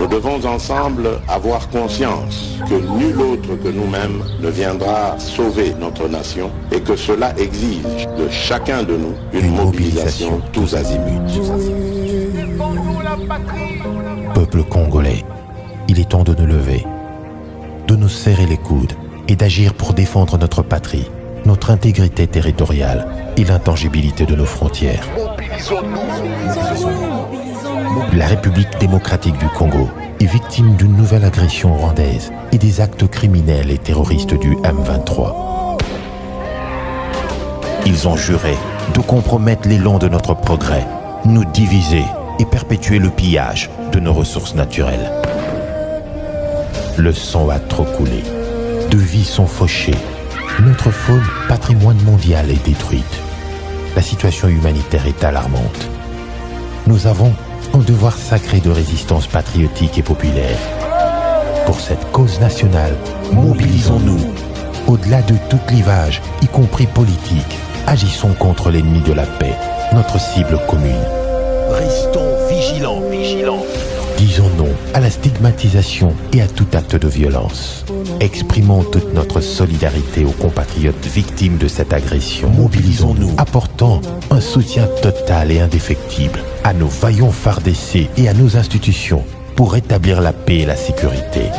Nous devons ensemble avoir conscience que nul autre que nous-mêmes ne viendra sauver notre nation et que cela exige de chacun de nous une mobilisation tous azimuts. Peuple congolais, il est temps de nous lever, de nous serrer les coudes et d'agir pour défendre notre patrie, notre intégrité territoriale et l'intangibilité de nos frontières. La République démocratique du Congo est victime d'une nouvelle agression rwandaise et des actes criminels et terroristes du M23. Ils ont juré de compromettre l'élan de notre progrès, nous diviser et perpétuer le pillage de nos ressources naturelles. Le sang a trop coulé, de vies sont fauchées, notre faune, patrimoine mondial, est détruite. La situation humanitaire est alarmante. Nous avons un devoir sacré de résistance patriotique et populaire. Pour cette cause nationale, mobilisons-nous. Au-delà de tout clivage, y compris politique, agissons contre l'ennemi de la paix, notre cible commune. Restons vigilants. Disons non à la stigmatisation et à tout acte de violence. Exprimons toute notre solidarité aux compatriotes victimes de cette agression. Mobilisons-nous, apportant un soutien total et indéfectible à nos vaillants FARDC et à nos institutions pour rétablir la paix et la sécurité.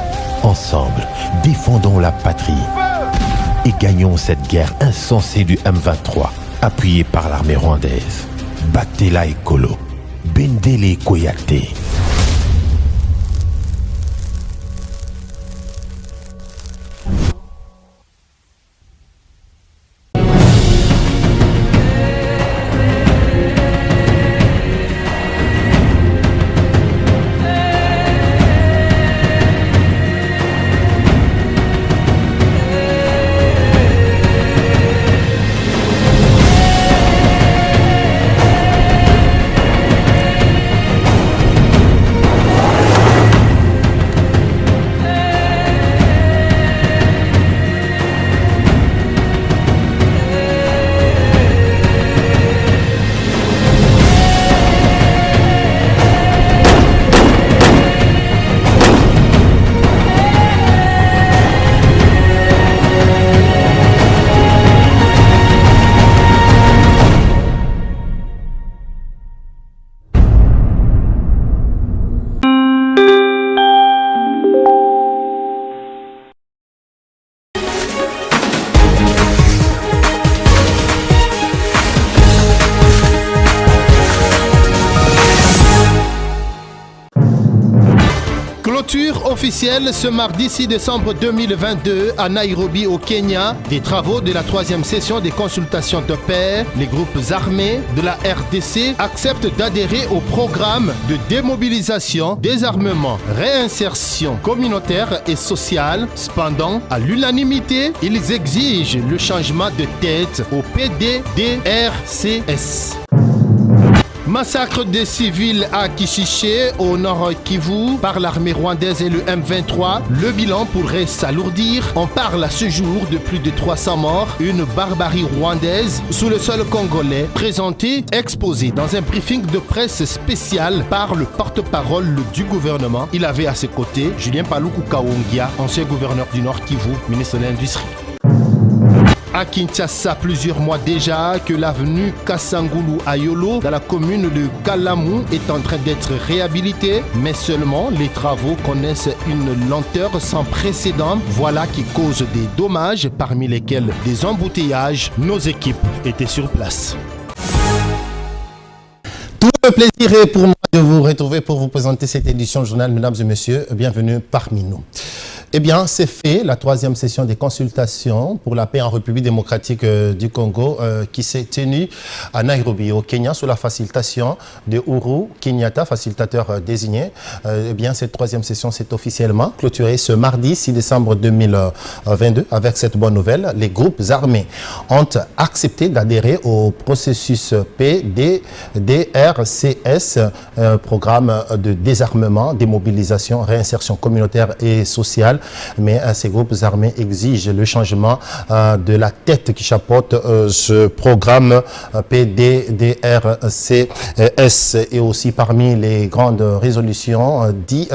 Ensemble, défendons la patrie et gagnons cette guerre insensée du M23, appuyée par l'armée rwandaise. Battez-la écolo, Bendele Koyate. Officiel ce mardi 6 décembre 2022 à Nairobi au Kenya des travaux de la 3e session des consultations de paix. Les groupes armés de la RDC acceptent d'adhérer au programme de démobilisation, désarmement, réinsertion communautaire et sociale. Cependant, à l'unanimité, ils exigent le changement de tête au PDDRCS. Massacre des civils à Kishiché, au nord Kivu, par l'armée rwandaise et le M23. Le bilan pourrait s'alourdir. On parle à ce jour de plus de 300 morts. Une barbarie rwandaise sous le sol congolais, présentée, exposée dans un briefing de presse spécial par le porte-parole du gouvernement. Il avait à ses côtés Julien Paluku Kaongia, ancien gouverneur du Nord Kivu, ministre de l'Industrie. À Kinshasa, plusieurs mois déjà que l'avenue Kasangulu Ayolo dans la commune de Kalamu est en train d'être réhabilitée, mais seulement les travaux connaissent une lenteur sans précédent. Voilà qui cause des dommages, parmi lesquels des embouteillages. Nos équipes étaient sur place. Tout le plaisir est pour moi de vous retrouver pour vous présenter cette édition du journal. Mesdames et messieurs, bienvenue parmi nous. Eh bien, c'est fait, la 3e session des consultations pour la paix en République démocratique du Congo qui s'est tenue à Nairobi, au Kenya, sous la facilitation de Uhuru Kenyatta, facilitateur désigné. Eh bien, cette 3e session s'est officiellement clôturée ce mardi 6 décembre 2022 avec cette bonne nouvelle. Les groupes armés ont accepté d'adhérer au processus PDDRCS CES, programme de désarmement, démobilisation, réinsertion communautaire et sociale. Mais ces groupes armés exigent le changement de la tête qui chapeaute ce programme PDDRCS. Et aussi parmi les grandes résolutions, 10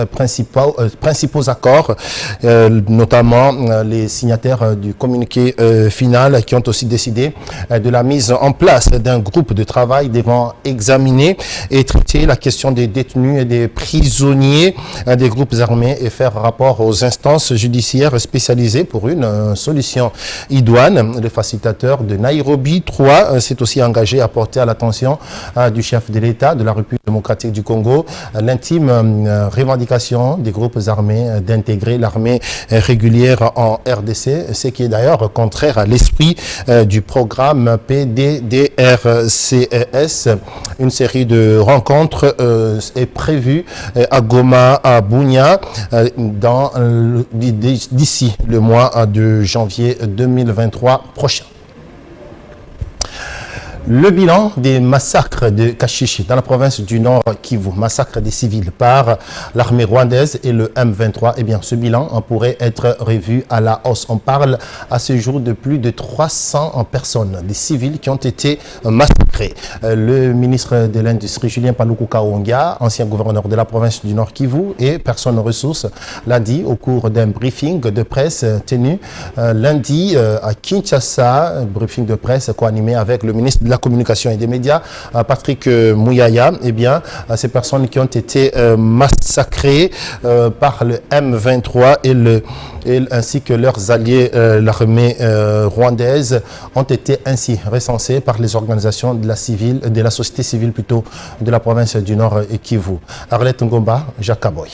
principaux accords, notamment les signataires du communiqué final qui ont aussi décidé de la mise en place d'un groupe de travail devant examiner et traiter la question des détenus et des prisonniers des groupes armés et faire rapport aux instances judiciaires spécialisées pour une solution idoine. Le facilitateur de Nairobi 3 s'est aussi engagé à porter à l'attention du chef de l'État de la République démocratique du Congo l'intime revendication des groupes armés d'intégrer l'armée régulière en RDC, ce qui est d'ailleurs contraire à l'esprit du programme PDDRCS. Une série de rencontres est prévue à Goma, à Bunia, d'ici le mois de janvier 2023 prochain. Le bilan des massacres de Kashishi dans la province du Nord Kivu, massacre des civils par l'armée rwandaise et le M23, eh bien ce bilan pourrait être revu à la hausse. On parle à ce jour de plus de 300 personnes, des civils qui ont été massacrés. Le ministre de l'Industrie, Julien Paluku Kahongya, ancien gouverneur de la province du Nord Kivu et personne ressource, l'a dit au cours d'un briefing de presse tenu lundi à Kinshasa, briefing de presse co-animé avec le ministre de la communication et des médias, Patrick Mouyaya. Eh bien, ces personnes qui ont été massacrées par le M23 ainsi que leurs alliés, l'armée rwandaise, ont été ainsi recensées par les organisations de la société civile plutôt de la province du Nord Kivu. Arlette Ngomba, Jacques Aboy.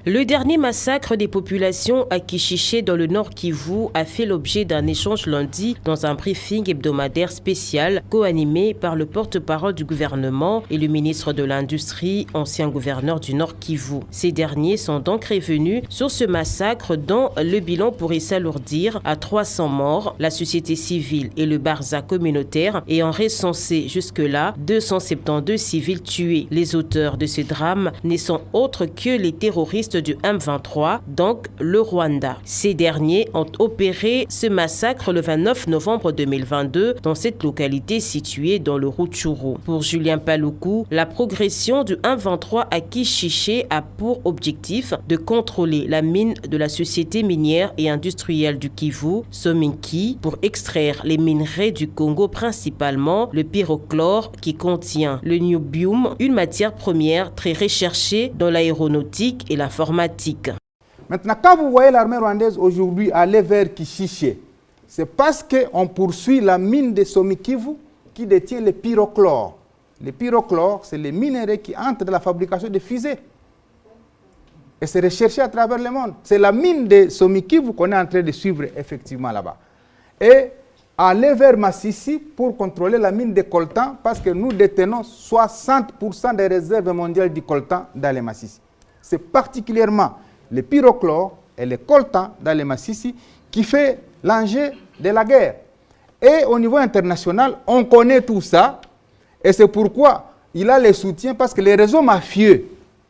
Le dernier massacre des populations à Kishiché dans le Nord Kivu a fait l'objet d'un échange lundi dans un briefing hebdomadaire spécial co-animé par le porte-parole du gouvernement et le ministre de l'Industrie, ancien gouverneur du Nord Kivu. Ces derniers sont donc revenus sur ce massacre dont le bilan pourrait s'alourdir à 300 morts, la société civile et le Barza communautaire ayant recensé jusque-là 272 civils tués. Les auteurs de ce drame ne sont autres que les terroristes du M23, donc le Rwanda. Ces derniers ont opéré ce massacre le 29 novembre 2022 dans cette localité située dans le Rutshuru. Pour Julien Paluku, la progression du M23 à Kishiché a pour objectif de contrôler la mine de la société minière et industrielle du Kivu, Sominki, pour extraire les minerais du Congo, principalement le pyrochlore qui contient le niobium, une matière première très recherchée dans l'aéronautique et l'informatique. Maintenant, quand vous voyez l'armée rwandaise aujourd'hui aller vers Kishiché, c'est parce qu'on poursuit la mine de Somikivu qui détient le pyrochlore. Le pyrochlore, c'est les minéraux qui entrent dans la fabrication de fusées. Et c'est recherché à travers le monde. C'est la mine de Somikivu qu'on est en train de suivre effectivement là-bas. Et aller vers Massissi pour contrôler la mine de coltan, parce que nous détenons 60% des réserves mondiales du coltan dans les Massissi. C'est particulièrement le pyrochlore et le coltan dans les Massissi qui fait l'enjeu de la guerre. Et au niveau international, on connaît tout ça. Et c'est pourquoi il a le soutien, parce que les réseaux mafieux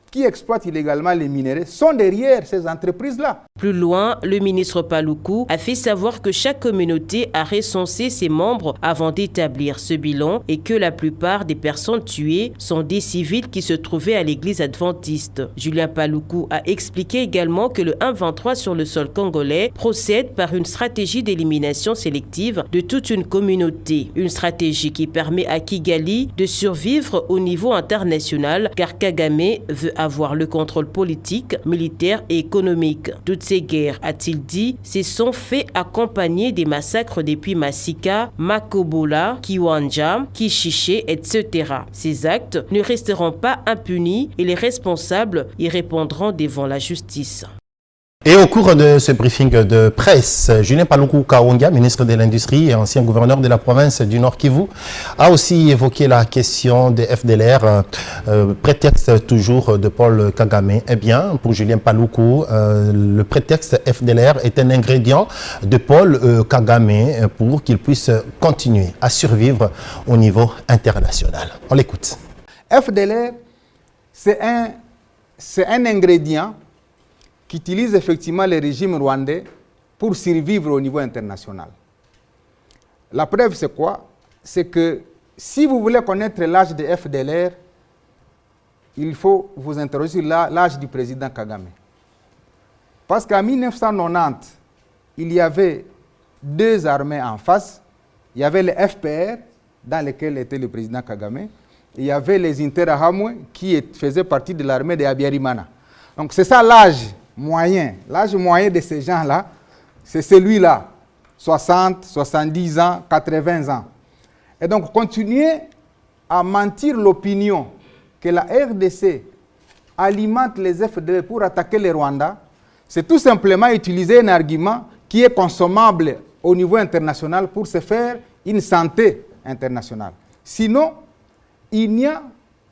qui exploitent illégalement les minéraux sont derrière ces entreprises-là. Plus loin, le ministre Paluku a fait savoir que chaque communauté a recensé ses membres avant d'établir ce bilan et que la plupart des personnes tuées sont des civils qui se trouvaient à l'église adventiste. Julien Paluku a expliqué également que le M23 sur le sol congolais procède par une stratégie d'élimination sélective de toute une communauté. Une stratégie qui permet à Kigali de survivre au niveau international car Kagame veut avoir le contrôle politique, militaire et économique. Toutes ces guerres, a-t-il dit, se sont fait accompagner des massacres depuis Masika, Makobola, Kiwanja, Kishiché, etc. Ces actes ne resteront pas impunis et les responsables y répondront devant la justice. Et au cours de ce briefing de presse, Julien Paluku Kahongya, ministre de l'Industrie et ancien gouverneur de la province du Nord Kivu, a aussi évoqué la question des FDLR, prétexte toujours de Paul Kagame. Eh bien, pour Julien Paluku, le prétexte FDLR est un ingrédient de Paul Kagame pour qu'il puisse continuer à survivre au niveau international. On l'écoute. FDLR, c'est un ingrédient qu'utilise effectivement le régime rwandais pour survivre au niveau international. La preuve, c'est quoi? C'est que si vous voulez connaître l'âge de FDLR, il faut vous interroger sur l'âge du président Kagame. Parce qu'en 1990, il y avait deux armées en face. Il y avait le FPR, dans lequel était le président Kagame, et il y avait les Interahamwe, qui faisaient partie de l'armée de Habyarimana. Donc c'est ça l'âge moyen. L'âge moyen de ces gens-là, c'est celui-là. 60, 70 ans, 80 ans. Et donc continuer à mentir l'opinion que la RDC alimente les FDL pour attaquer le Rwanda, c'est tout simplement utiliser un argument qui est consommable au niveau international pour se faire une santé internationale. Sinon, il n'y a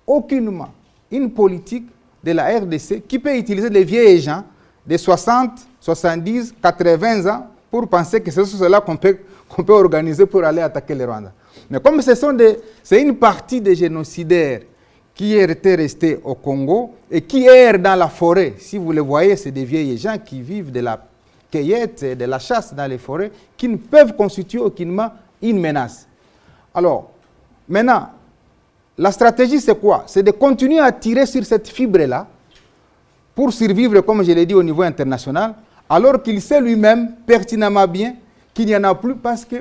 aucunement une politique de la RDC qui peut utiliser les vieilles gens de 60, 70, 80 ans pour penser que c'est cela qu'on peut organiser pour aller attaquer le Rwanda. Mais comme c'est une partie des génocidaires qui étaient restés au Congo et qui errent dans la forêt. Si vous le voyez, c'est des vieilles gens qui vivent de la cueillette et de la chasse dans les forêts, qui ne peuvent constituer aucunement une menace. Alors, maintenant, la stratégie, c'est quoi? C'est de continuer à tirer sur cette fibre-là pour survivre, comme je l'ai dit, au niveau international, alors qu'il sait lui-même pertinemment bien qu'il n'y en a plus parce que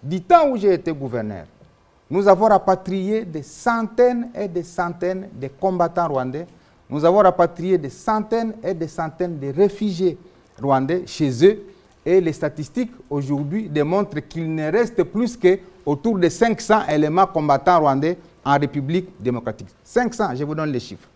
du temps où j'ai été gouverneur, nous avons rapatrié des centaines et des centaines de combattants rwandais. Nous avons rapatrié des centaines et des centaines de réfugiés rwandais chez eux. Et les statistiques aujourd'hui démontrent qu'il ne reste plus qu'autour de 500 éléments combattants rwandais en République démocratique. 500, je vous donne les chiffres.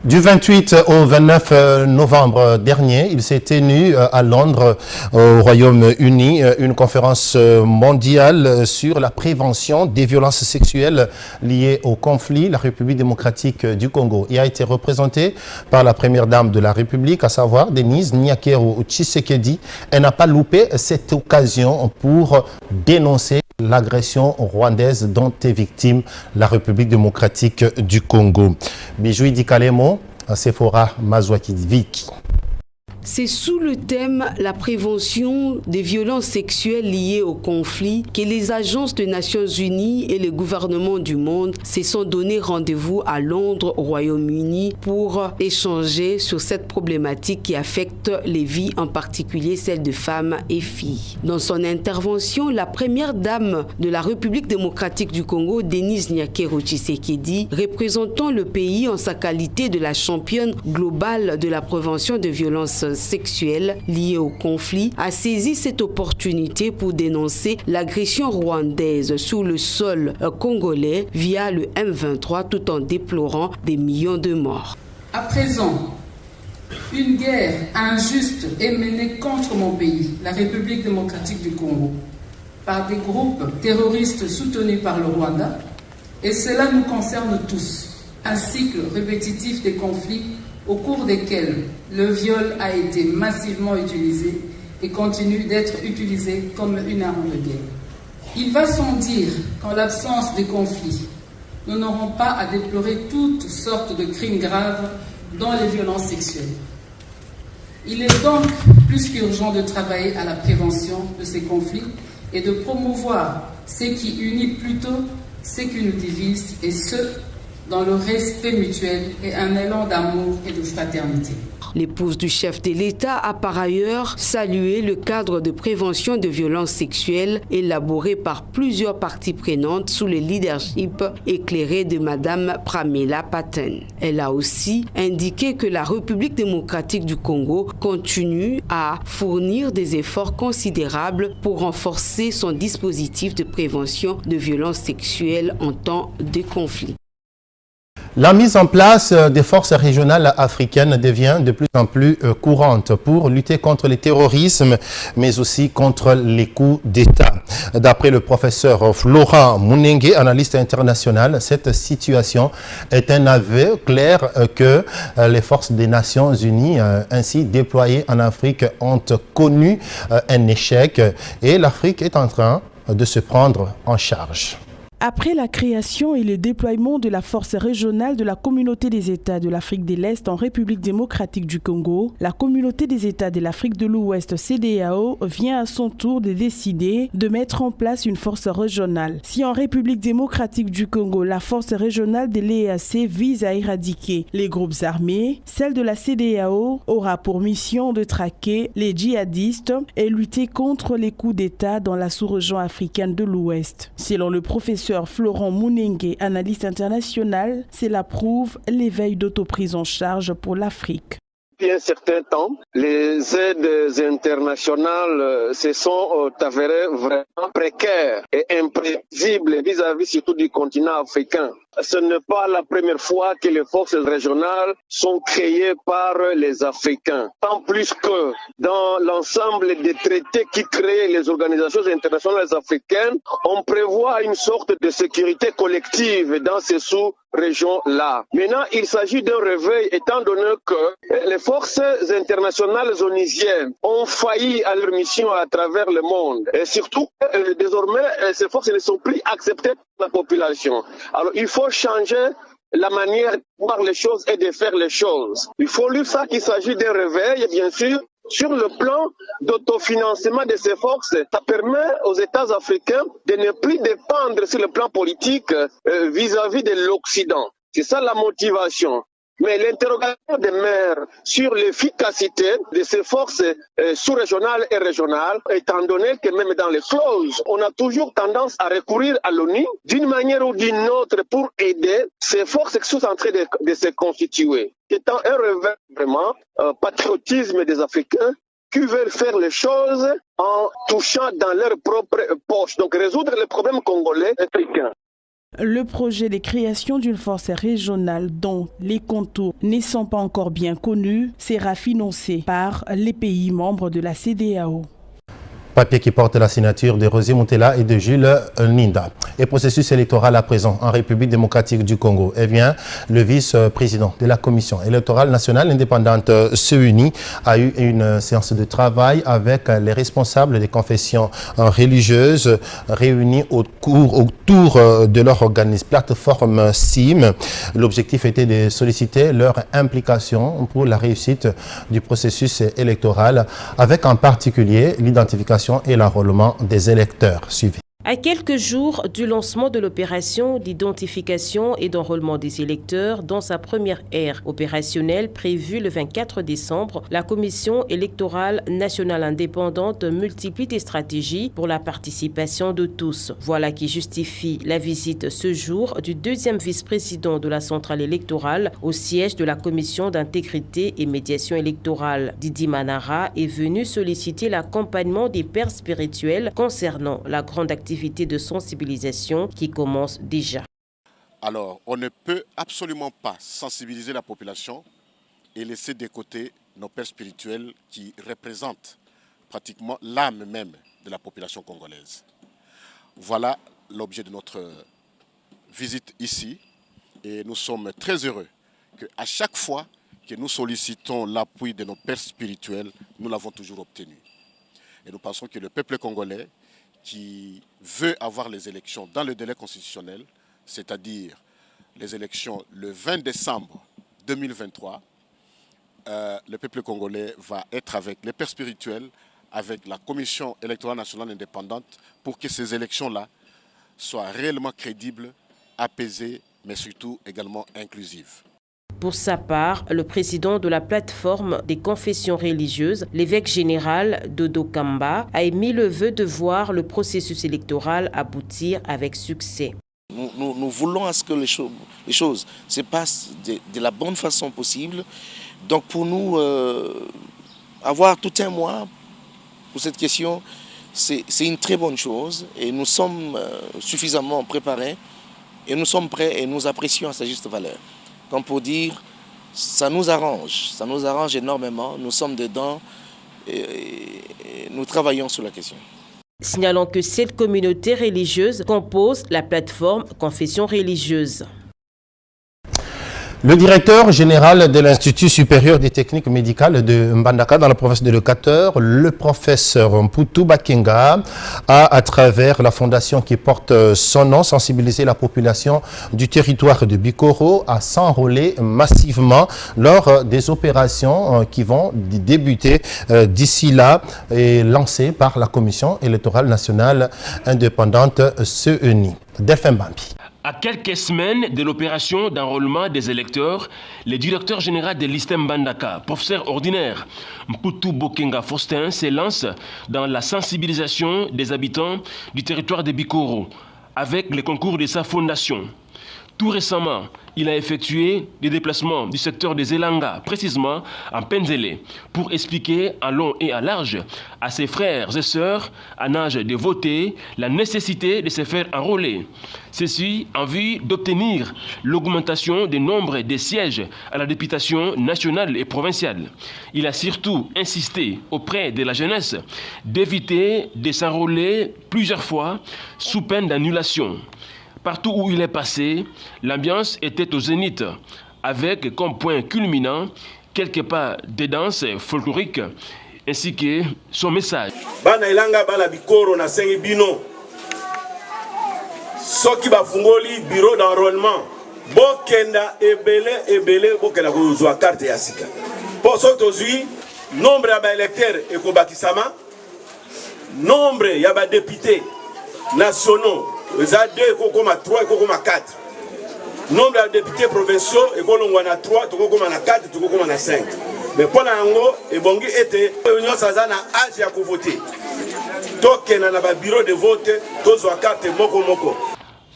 Du 28 au 29 novembre dernier, il s'est tenu à Londres, au Royaume-Uni, une conférence mondiale sur la prévention des violences sexuelles liées au conflit, la République démocratique du Congo. Il a été représenté par la première dame de la République, à savoir Denise Nyakero Tshisekedi. Elle n'a pas loupé cette occasion pour dénoncer l'agression rwandaise dont est victime la République démocratique du Congo. Bijoui Dikalemo, Sephora Mazouakiviki. C'est sous le thème « La prévention des violences sexuelles liées au conflit » que les agences des Nations Unies et les gouvernements du monde se sont donné rendez-vous à Londres, au Royaume-Uni, pour échanger sur cette problématique qui affecte les vies, en particulier celles de femmes et filles. Dans son intervention, la première dame de la République démocratique du Congo, Denise Nyakero Tshisekedi, représentant le pays en sa qualité de la championne globale de la prévention des violences sexuelle liée au conflit, a saisi cette opportunité pour dénoncer l'agression rwandaise sur le sol congolais via le M23 tout en déplorant des millions de morts. À présent, une guerre injuste est menée contre mon pays, la République démocratique du Congo, par des groupes terroristes soutenus par le Rwanda, et cela nous concerne tous. Un cycle répétitif des conflits au cours desquels le viol a été massivement utilisé et continue d'être utilisé comme une arme de guerre. Il va sans dire qu'en l'absence des conflits, nous n'aurons pas à déplorer toutes sortes de crimes graves dont les violences sexuelles. Il est donc plus qu'urgent de travailler à la prévention de ces conflits et de promouvoir ce qui unit plutôt ce qui nous divise, et ce, dans le respect mutuel et un élan d'amour et de fraternité. L'épouse du chef de l'État a par ailleurs salué le cadre de prévention de violences sexuelles élaboré par plusieurs parties prenantes sous le leadership éclairé de Madame Pramila Patten. Elle a aussi indiqué que la République démocratique du Congo continue à fournir des efforts considérables pour renforcer son dispositif de prévention de violences sexuelles en temps de conflit. La mise en place des forces régionales africaines devient de plus en plus courante pour lutter contre le terrorisme, mais aussi contre les coups d'État. D'après le professeur Florent Munenge, analyste international, cette situation est un aveu clair que les forces des Nations Unies, ainsi déployées en Afrique, ont connu un échec et l'Afrique est en train de se prendre en charge. Après la création et le déploiement de la force régionale de la Communauté des États de l'Afrique de l'Est en République démocratique du Congo, la Communauté des États de l'Afrique de l'Ouest CEDEAO vient à son tour de décider de mettre en place une force régionale. Si en République démocratique du Congo, la force régionale de l'EAC vise à éradiquer les groupes armés, celle de la CEDEAO aura pour mission de traquer les djihadistes et lutter contre les coups d'État dans la sous-région africaine de l'Ouest. Selon le professeur Florent Mounengue, analyste international, cela prouve l'éveil d'autoprise en charge pour l'Afrique. Depuis un certain temps, les aides internationales se sont avérées vraiment précaires et imprévisibles vis-à-vis surtout du continent africain. Ce n'est pas la première fois que les forces régionales sont créées par les Africains. En plus que dans l'ensemble des traités qui créent les organisations internationales africaines, on prévoit une sorte de sécurité collective dans ces sous-régions-là. Maintenant, il s'agit d'un réveil étant donné que les forces internationales onisiennes ont failli à leur mission à travers le monde. Et surtout, désormais, ces forces ne sont plus acceptées par la population. Alors, il faut changer la manière de voir les choses et de faire les choses. Il faut lui faire qu'il s'agit d'un réveil, bien sûr. Sur le plan d'autofinancement de ces forces, ça permet aux États africains de ne plus dépendre sur le plan politique vis-à-vis de l'Occident. C'est ça la motivation. Mais l'interrogation demeure sur l'efficacité de ces forces sous-régionales et régionales, étant donné que même dans les clauses, on a toujours tendance à recourir à l'ONU d'une manière ou d'une autre pour aider ces forces qui sont en train de se constituer. C'est un réveil vraiment patriotisme des Africains qui veulent faire les choses en touchant dans leur propre poche. Donc résoudre les problèmes congolais et africains. Le projet de création d'une force régionale dont les contours ne sont pas encore bien connus sera financé par les pays membres de la CEDEAO. Papier qui porte la signature de Rosie Montella et de Jules Ninda. Et processus électoral à présent en République démocratique du Congo. Eh bien, le vice-président de la Commission électorale nationale indépendante CENI a eu une séance de travail avec les responsables des confessions religieuses réunis autour de leur organisme plateforme SIM. L'objectif était de solliciter leur implication pour la réussite du processus électoral, avec en particulier l'identification et l'enrôlement des électeurs. Suivez. À quelques jours du lancement de l'opération d'identification et d'enrôlement des électeurs dans sa première ère opérationnelle prévue le 24 décembre, la Commission électorale nationale indépendante multiplie des stratégies pour la participation de tous. Voilà qui justifie la visite ce jour du deuxième vice-président de la centrale électorale au siège de la Commission d'intégrité et médiation électorale. Didi Manara est venu solliciter l'accompagnement des pères spirituels concernant la grande activité de sensibilisation qui commence déjà. Alors, on ne peut absolument pas sensibiliser la population et laisser de côté nos pères spirituels qui représentent pratiquement l'âme même de la population congolaise. Voilà l'objet de notre visite ici et nous sommes très heureux qu'à chaque fois que nous sollicitons l'appui de nos pères spirituels, nous l'avons toujours obtenu. Et nous pensons que le peuple congolais qui veut avoir les élections dans le délai constitutionnel, c'est-à-dire les élections le 20 décembre 2023, le peuple congolais va être avec les pères spirituels, avec la Commission électorale nationale indépendante, pour que ces élections-là soient réellement crédibles, apaisées, mais surtout également inclusives. Pour sa part, le président de la plateforme des confessions religieuses, l'évêque général Dodo Kamba, a émis le vœu de voir le processus électoral aboutir avec succès. Nous voulons à ce que les choses se passent de la bonne façon possible. Donc pour nous, avoir tout un mois pour cette question, c'est une très bonne chose. Et nous sommes suffisamment préparés et nous sommes prêts et nous apprécions à sa juste valeur. Comme pour dire, ça nous arrange énormément, nous sommes dedans et nous travaillons sur la question. Signalant que cette communauté religieuse compose la plateforme Confession religieuse. Le directeur général de l'Institut supérieur des techniques médicales de Mbandaka dans la province de l'Équateur, le professeur Mputu Bokenga, a, à travers la fondation qui porte son nom, sensibilisé la population du territoire de Bikoro à s'enrôler massivement lors des opérations qui vont débuter d'ici là et lancées par la Commission électorale nationale indépendante CENI. Delphin Bambi. À quelques semaines de l'opération d'enrôlement des électeurs, le directeur général de l'ISTEM Mbandaka, professeur ordinaire Mputu Bokenga Faustin, se lance dans la sensibilisation des habitants du territoire de Bikoro avec le concours de sa fondation. Tout récemment, il a effectué des déplacements du secteur des Elanga, précisément en Penzele, pour expliquer en long et en large à ses frères et sœurs en âge de voter la nécessité de se faire enrôler. Ceci en vue d'obtenir l'augmentation du nombre des sièges à la députation nationale et provinciale. Il a surtout insisté auprès de la jeunesse d'éviter de s'enrôler plusieurs fois sous peine d'annulation. Partout où il est passé, l'ambiance était au zénith, avec comme point culminant quelques pas de danse folklorique ainsi que son message. Bana ilanga bala Bikoro na sengi bino. Soki bafungoli bureau d'enrôlement. Bokenda ebele bokela kozwa carte ya sika. Pour soki tozui nombre ya ba électeurs ekobakisama, nombre ya ba députés nationaux eza 2 ekokoma 3 ekokoma 4. Nombre de députés provinciaux ekolongwa na 3 tokokoma na 4 tokokoma na 5. Mais pour yango ebongi ete union saza na âge ya kovoter. Tokena na ba bureau de vote tozwa carte moko moko.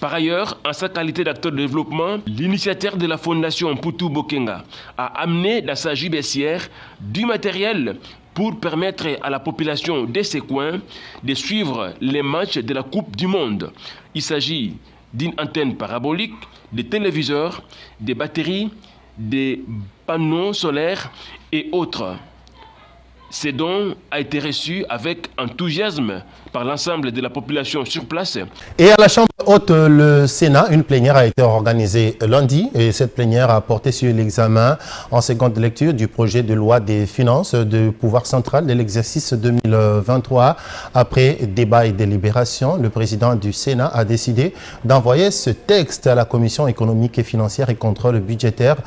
Par ailleurs, en sa qualité d'acteur de développement, l'initiateur de la fondation Mputu Bokenga a amené dans sa gibecière du matériel pour permettre à la population de ces coins de suivre les matchs de la Coupe du Monde. Il s'agit d'une antenne parabolique, des téléviseurs, des batteries, des panneaux solaires et autres. Ce don a été reçu avec enthousiasme par l'ensemble de la population sur place. Et à la Chambre haute, le Sénat, une plénière a été organisée lundi et cette plénière a porté sur l'examen en seconde lecture du projet de loi des finances de pouvoir central de l'exercice 2023. Après débat et délibération, le président du Sénat a décidé d'envoyer ce texte à la Commission économique et financière et contrôle budgétaire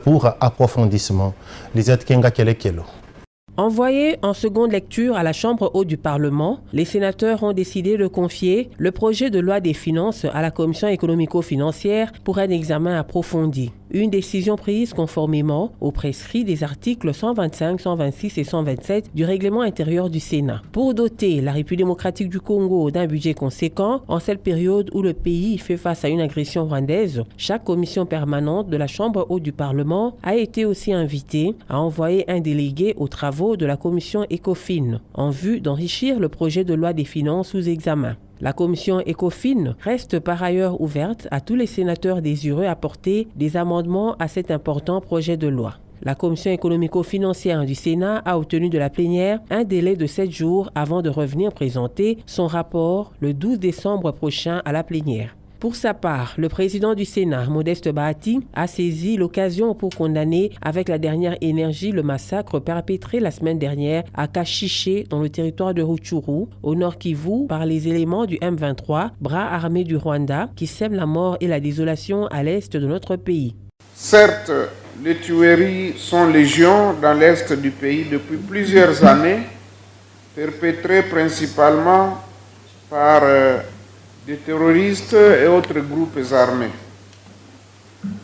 pour approfondissement. Lisette Kenga Kelekelo. Envoyé en seconde lecture à la Chambre haute du Parlement, les sénateurs ont décidé de confier le projet de loi des finances à la Commission économico-financière pour un examen approfondi. Une décision prise conformément aux prescrits des articles 125, 126 et 127 du règlement intérieur du Sénat. Pour doter la République démocratique du Congo d'un budget conséquent, en cette période où le pays fait face à une agression rwandaise, chaque commission permanente de la Chambre haute du Parlement a été aussi invitée à envoyer un délégué aux travaux de la commission ECOFIN en vue d'enrichir le projet de loi des finances sous examen. La commission ECOFIN reste par ailleurs ouverte à tous les sénateurs désireux apporter des amendements à cet important projet de loi. La commission économico-financière du Sénat a obtenu de la plénière un délai de 7 jours avant de revenir présenter son rapport le 12 décembre prochain à la plénière. Pour sa part, le président du Sénat, Modeste Bahati, a saisi l'occasion pour condamner avec la dernière énergie le massacre perpétré la semaine dernière à Kashiché, dans le territoire de Rutshuru, au nord Kivu, par les éléments du M23, bras armé du Rwanda, qui sèment la mort et la désolation à l'est de notre pays. Certes, les tueries sont légion dans l'est du pays depuis plusieurs années, perpétrées principalement par des terroristes et autres groupes armés.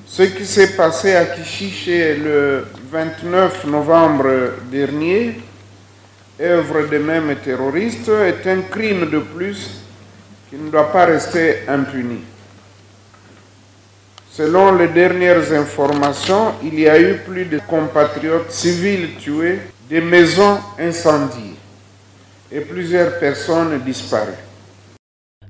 Ce qui s'est passé à Kishiché le 29 novembre dernier, œuvre des mêmes terroristes, est un crime de plus qui ne doit pas rester impuni. Selon les dernières informations, il y a eu plus de compatriotes civils tués, des maisons incendiées et plusieurs personnes disparues.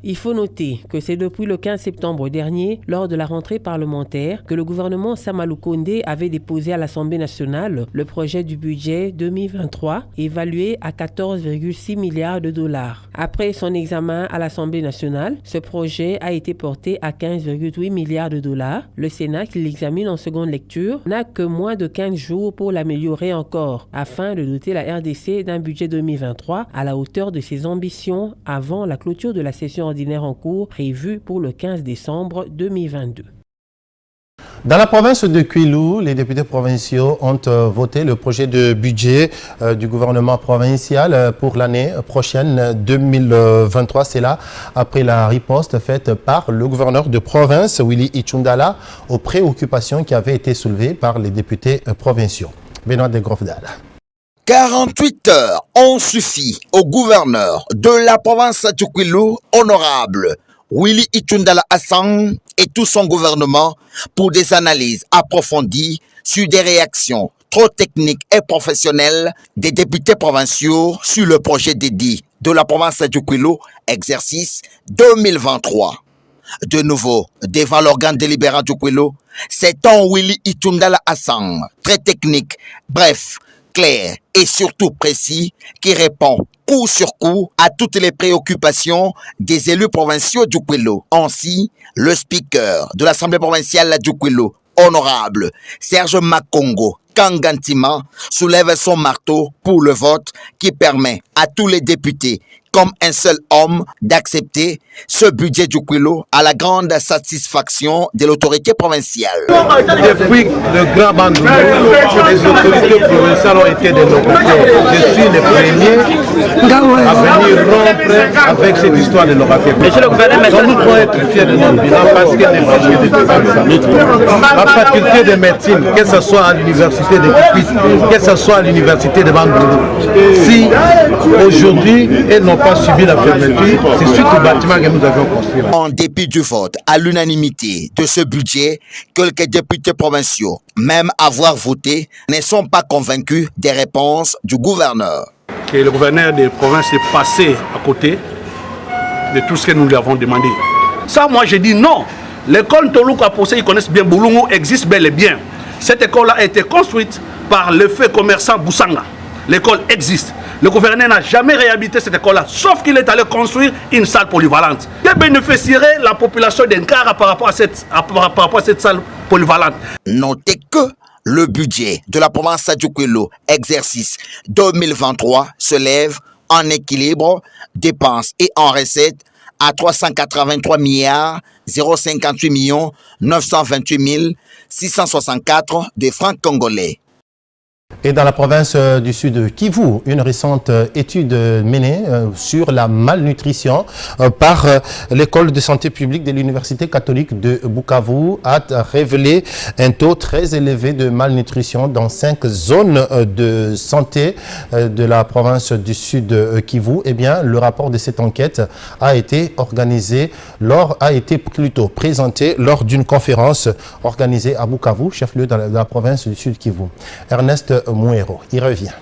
Il faut noter que c'est depuis le 15 septembre dernier, lors de la rentrée parlementaire, que le gouvernement Samalou Kondé avait déposé à l'Assemblée nationale le projet du budget 2023, évalué à 14,6 milliards de dollars. Après son examen à l'Assemblée nationale, ce projet a été porté à 15,8 milliards de dollars. Le Sénat, qui l'examine en seconde lecture, n'a que moins de 15 jours pour l'améliorer encore, afin de doter la RDC d'un budget 2023 à la hauteur de ses ambitions avant la clôture de la session ordinaire en cours prévue pour le 15 décembre 2022. Dans la province de Kwilu, les députés provinciaux ont voté le projet de budget du gouvernement provincial pour l'année prochaine 2023. C'est là après la riposte faite par le gouverneur de province, Willy Itchoundala, aux préoccupations qui avaient été soulevées par les députés provinciaux. Benoît de Grofdal. 48 heures ont suffi au gouverneur de la province de Kwilu, honorable Willy Itchoundala Hassan et tout son gouvernement pour des analyses approfondies sur des réactions trop techniques et professionnelles des députés provinciaux sur le projet dédié de la province de Kwilu, exercice 2023. De nouveau, devant l'organe délibérant du Kwilu, c'est un Willy Itchoundala Hassan, très technique, bref, clair et surtout précis, qui répond coup sur coup à toutes les préoccupations des élus provinciaux du Kwilu. Ainsi, le speaker de l'Assemblée provinciale du Kwilu, honorable Serge Makongo Kangantima, soulève son marteau pour le vote qui permet à tous les députés, comme un seul homme, d'accepter ce budget du Kwilu à la grande satisfaction de l'autorité provinciale. Depuis le grand Bandou, les autorités provinciales ont été de nos côtés. Je suis le premier à venir rompre avec cette histoire de l'orateur. Monsieur le gouverneur, donc nous pouvons être fiers de notre bilan parce qu'il y a la faculté de médecine, que ce soit à l'université de Kipit, que ce soit à l'université de Bandou. Si aujourd'hui elles n'ont pas subi la fermeture, c'est suite au bâtiment que nous avions construit. En dépit du vote à l'unanimité de ce budget, quelques députés provinciaux, même avoir voté, ne sont pas convaincus des réponses du gouverneur. Que le gouverneur des provinces est passé à côté de tout ce que nous lui avons demandé. Ça, moi, je dis non. L'école Toluka Posé, ils connaissent bien, Boulungu existe bel et bien. Cette école-là a été construite par le fait commerçant Boussanga. L'école existe. Le gouverneur n'a jamais réhabilité cette école-là, sauf qu'il est allé construire une salle polyvalente. Que bénéficierait la population d'Enkara par rapport à cette salle polyvalente? Notez que le budget de la province du Kwilu, exercice 2023, se lève en équilibre, dépenses et en recettes à 383 milliards 058 928 664 de francs congolais. Et dans la province du sud Kivu, une récente étude menée sur la malnutrition par l'école de santé publique de l'université catholique de Bukavu a révélé un taux très élevé de malnutrition dans 5 zones de santé de la province du sud Kivu. Eh bien, le rapport de cette enquête a été présenté lors d'une conférence organisée à Bukavu, chef-lieu de la province du sud Kivu. Ernest Mouero, il revient.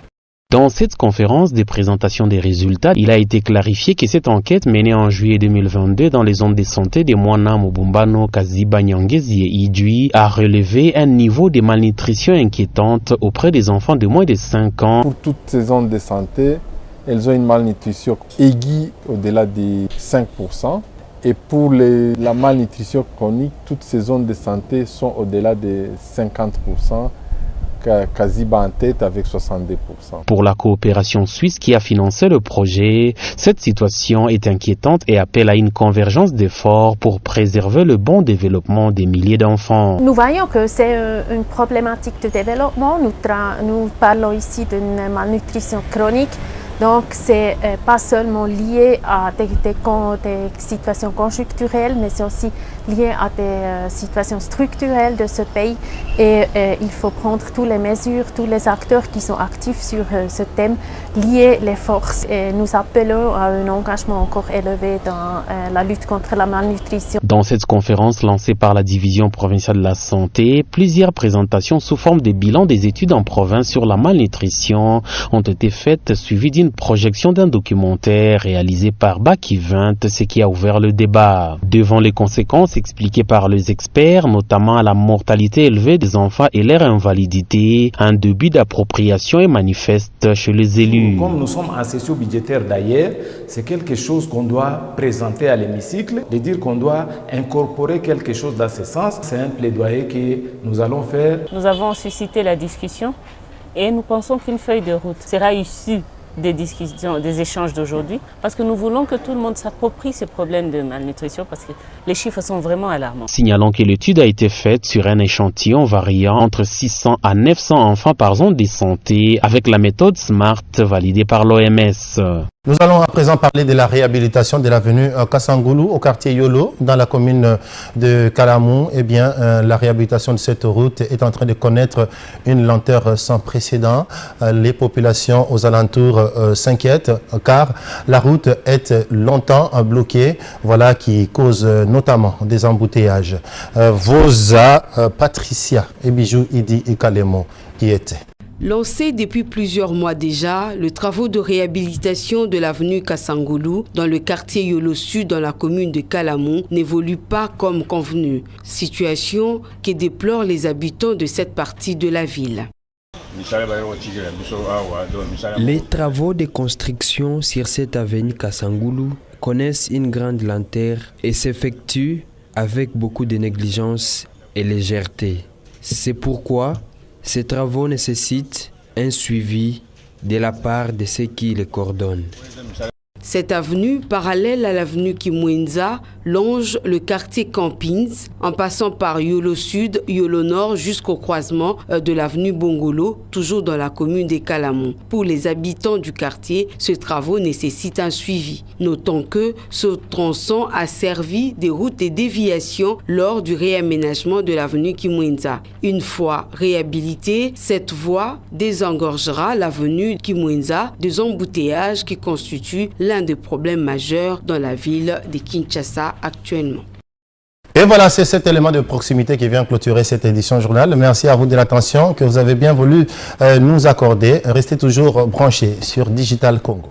Dans cette conférence de présentation des résultats, il a été clarifié que cette enquête menée en juillet 2022 dans les zones de santé de Mwana, Mobumbano, Kaziba, Nyangezi et Idui a relevé un niveau de malnutrition inquiétante auprès des enfants de moins de 5 ans. Pour toutes ces zones de santé, elles ont une malnutrition aiguë au-delà de 5%. Et pour la malnutrition chronique, toutes ces zones de santé sont au-delà de 50%. Kaziba en tête avec 62%. Pour la coopération suisse qui a financé le projet, cette situation est inquiétante et appelle à une convergence d'efforts pour préserver le bon développement des milliers d'enfants. Nous voyons que c'est une problématique de développement. Nous parlons ici d'une malnutrition chronique. Donc, ce n'est pas seulement lié à des situations conjoncturelles, mais c'est aussi lié à des situations structurelles de ce pays. Et il faut prendre toutes les mesures, tous les acteurs qui sont actifs sur ce thème, lier les forces. Et nous appelons à un engagement encore élevé dans la lutte contre la malnutrition. Dans cette conférence lancée par la division provinciale de la santé, plusieurs présentations sous forme de bilan des études en province sur la malnutrition ont été faites, suivies d'une projection d'un documentaire réalisé par Baki 20, ce qui a ouvert le débat. Devant les conséquences expliquées par les experts, notamment la mortalité élevée des enfants et leur invalidité, un début d'appropriation est manifeste chez les élus. Comme nous sommes en session budgétaire d'ailleurs, c'est quelque chose qu'on doit présenter à l'hémicycle, de dire qu'on doit incorporer quelque chose dans ce sens. C'est un plaidoyer que nous allons faire. Nous avons suscité la discussion et nous pensons qu'une feuille de route sera issue des discussions, des échanges d'aujourd'hui, parce que nous voulons que tout le monde s'approprie ces problèmes de malnutrition, parce que les chiffres sont vraiment alarmants. Signalant que l'étude a été faite sur un échantillon variant entre 600 à 900 enfants par zone de santé, avec la méthode SMART validée par l'OMS. Nous allons à présent parler de la réhabilitation de l'avenue Kassangoulou au quartier Yolo dans la commune de Kalamou. Eh bien, la réhabilitation de cette route est en train de connaître une lenteur sans précédent. Les populations aux alentours s'inquiètent car la route est longtemps bloquée, voilà qui cause notamment des embouteillages. Vosa, Patricia et Bijou Idi et Kalemo y étaient. Lancé depuis plusieurs mois déjà, le travaux de réhabilitation de l'avenue Kassangoulou dans le quartier Yolo Sud dans la commune de Kalamou n'évolue pas comme convenu, situation que déplorent les habitants de cette partie de la ville. Les travaux de construction sur cette avenue Kassangoulou connaissent une grande lenteur et s'effectuent avec beaucoup de négligence et légèreté. C'est pourquoi ces travaux nécessitent un suivi de la part de ceux qui les coordonnent. Cette avenue, parallèle à l'avenue Kimwenza, longe le quartier Campins en passant par Yolo Sud, Yolo Nord jusqu'au croisement de l'avenue Bongolo, toujours dans la commune de Kalamou. Pour les habitants du quartier, ce travaux nécessite un suivi. Notons que ce tronçon a servi de route de déviation lors du réaménagement de l'avenue Kimwenza. Une fois réhabilitée, cette voie désengorgera l'avenue Kimwenza des embouteillages qui constituent l'un des problèmes majeurs dans la ville de Kinshasa actuellement. Et voilà, c'est cet élément de proximité qui vient clôturer cette édition journal. Merci à vous de l'attention que vous avez bien voulu nous accorder. Restez toujours branchés sur Digital Congo.